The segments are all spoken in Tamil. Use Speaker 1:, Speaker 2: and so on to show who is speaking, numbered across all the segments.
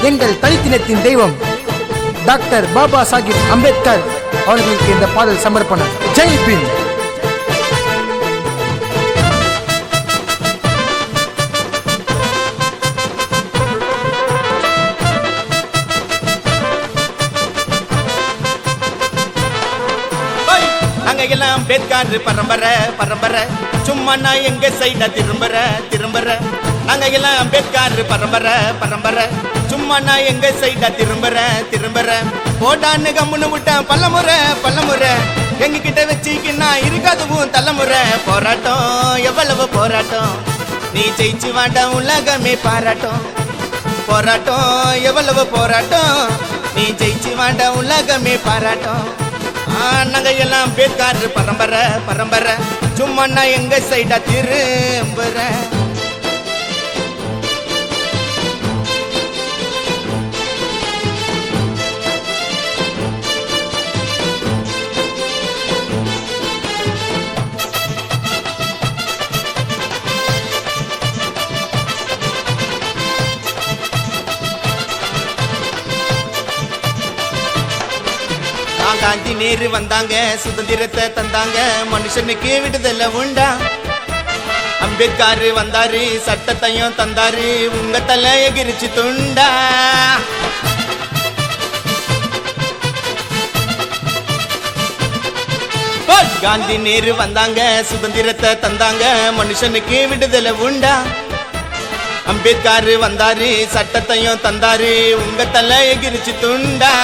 Speaker 1: எங்கள் தலித்தினத்தின் தெய்வம் டாக்டர் பாபா சாஹிப் அம்பேத்கர் அவர்களுக்கு இந்த பாடல் சமர்ப்பணம். ஜெய் பீம்.
Speaker 2: அம்பேத்கர் பரம்பரை பரம்பரை சும்மா நான் எங்க சைட திரும்புற நாங்க எல்லாம் அம்பேத்கர் பரம்பரை பரம்பரை சும்மா நான் எங்க சைட திரும்புற போட்டான்னு கம்முன்னு விட்டேன் பல்லமுறை எங்க கிட்ட வச்சுக்கின்னா இருக்காதுவும் தலைமுறை. போராட்டம் எவ்வளவு போராட்டம், நீ ஜெயிச்சு வாண்ட உலகமே பாராட்டம். போராட்டம் எவ்வளவு போராட்டம், நீ ஜெயிச்சு வாண்ட உலகமே பாராட்டம். நாங்க எல்லாம் அம்பேத்கர் பரம்பரை பரம்பரை சும்மா நான் எங்க சைடா திரும்புற. காந்தி நேரு வந்தாங்க, சுதந்திரத்தை தந்தாங்க, மனுஷனுக்கு விடுதலை உண்டா. அம்பேத்கர் வந்தாரு, சட்டத்தையும் தந்தாரு, உங்க தலை எகிரிச்சு துண்டா. காந்தி நேரு வந்தாங்க, சுதந்திரத்தை தந்தாங்க, மனுஷனுக்கு விடுதலை உண்டா. அம்பேத்கர் வந்தாரு, சட்டத்தையும் தந்தாரு, உங்க தலை எகிரிச்சு துண்டா.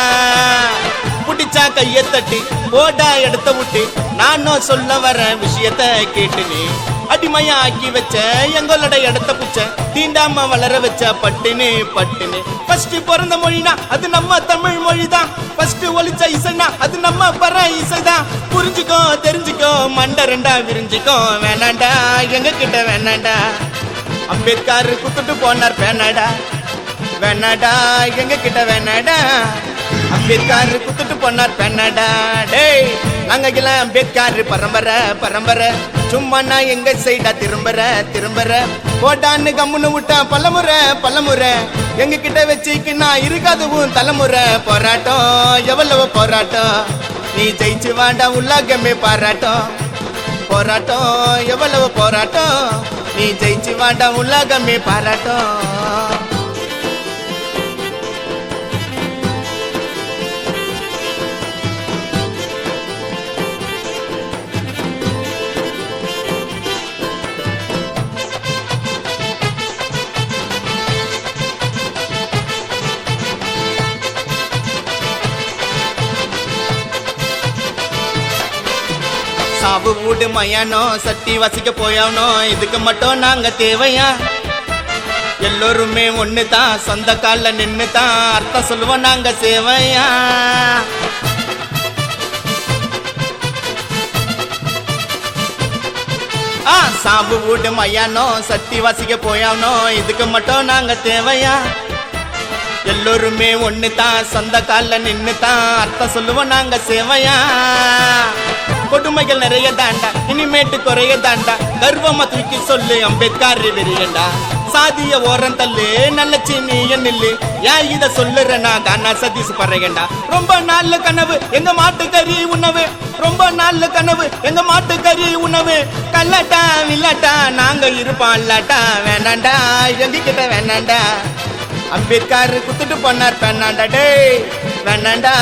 Speaker 2: புடிச்சா கைய தட்டி போடா எடுத்த விட்டு நானும் சொல்ல வர விஷயத்த கேட்டு நீ அடிமையா ஆக்கி வச்ச எங்களோட இடத்த புச்ச தீண்டாம வளர வச்ச பட்டுன்னு ஃபர்ஸ்ட் பிறந்த மொழினா அது நம்ம தமிழ் மொழிதான். ஃபர்ஸ்ட் ஒலிச்ச இசைனா அது நம்ம பர இசைதான். புரிஞ்சுக்கோ தெரிஞ்சுக்கோ மண்ட ரெண்டா விரிஞ்சுக்கோ வேணாண்டா எங்க கிட்ட வேணாண்டா. அம்பேத்கர் குத்துட்டு போனார் பேனாடா வேணாடா எங்க கிட்ட வேணாடா. அம்பேத்கர் குத்துட்டு போனார் பெண்ணடா. டேய் நாங்க எல்லாம் அம்பேத்கர் பரம்பரை பரம்பரை சும்மா நான் எங்க சைடா திரும்புற போட்டான்னு கம்முன்னு விட்டேன் பல்லமுறை எங்க கிட்ட வச்சுக்கின்னா இருக்காதுவும் தலைமுறை. போராட்டம் எவ்வளவு போராட்டம், நீ ஜெயிச்சு வாண்டா உலகமே பாராட்டம். போராட்டம் எவ்வளவு போராட்டம், நீ ஜெயிச்சு வாண்டா உலகமே பாராட்டம். சாவு வீடு மயானோ சட்டி வசிக்க போயானோ இதுக்கு மட்டும் நாங்க தேவையா. எல்லோருமே ஒண்ணுதான், சொந்த கால நின்னுதான் அர்த்தம் சொல்லுவோம் நாங்க சேவையா. சாவு வீடு மயானோ சட்டி வசிக்க போயானோ இதுக்கு மட்டும் நாங்க தேவையா. எல்லோருமே ஒண்ணுதான், சொந்த கால நின்னுதான் அர்த்தம் சொல்லுவோம் நாங்க சேவையா. கொடுமைகள் நிறைய தாண்டா, இனிமேட்டு குறைய தாண்டா, கர்வமா தூக்கி சொல்லு அம்பேத்கர் வெறியண்டா. சாதிய ஓரம் தள்ளு நல்ல சீனிய நில்லு, ஏன் இத சொல்லுறனா கானா சதீஷ் பறையண்டா. ரொம்ப நாள் கனவு எங்க மாட்டுக்கறி உணவு, ரொம்ப நாள் கனவு எங்க மாட்டுக்கறி உணவு. கல்லாட்டா வில்லாட்டா நாங்க இருப்போம் இல்லாட்டா வேணாண்டா எங்க கிட்ட வேணாண்டா. அம்பேத்கர் குத்துட்டு போனார் பெண்ணாண்டா. டேய் வேணாண்டா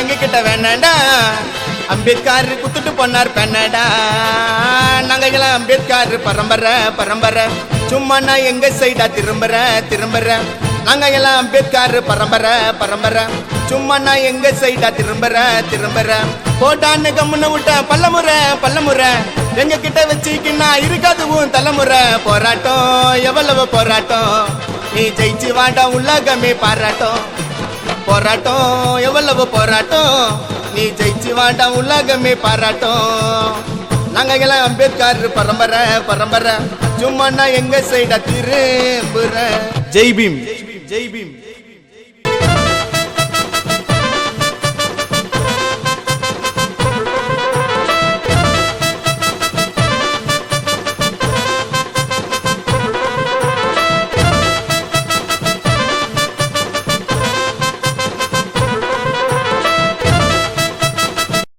Speaker 2: எங்க கிட்ட வேணாண்டா. அம்பேத்கர் குத்துட்டு போனார் பெண்ணடா. நாங்க எல்லாம் அம்பேத்கர் பரம்பரை பரம்பரை சும்மா நான் எங்க சைடா திரும்புற நாங்க எல்லாம் அம்பேத்கர் பரம்பரை பரம்பரை சும்மா நான் எங்க சைடா திரும்புற போட்டான்னு கம்முன்னு விட்டேன் பல்லமுறை எங்க கிட்ட வச்சுக்கின்னா இருக்காதுவும் தலைமுறை. போராட்டம் எவ்வளவு போராட்டம், நீ ஜெயிச்சு வாண்டா உலகமே பாராட்டம். போராட்டம் எவ்வளவு போராட்டம், நீ ஜெயிச்சு வாண்டா உலகமே பாராட்டம். நாங்க எல்லாம் அம்பேத்கர் பரம்பரை பரம்பரை சும்மா நான் எங்க சைடா திரும்புற. ஜெய் பீம் ஜெய் பீம்.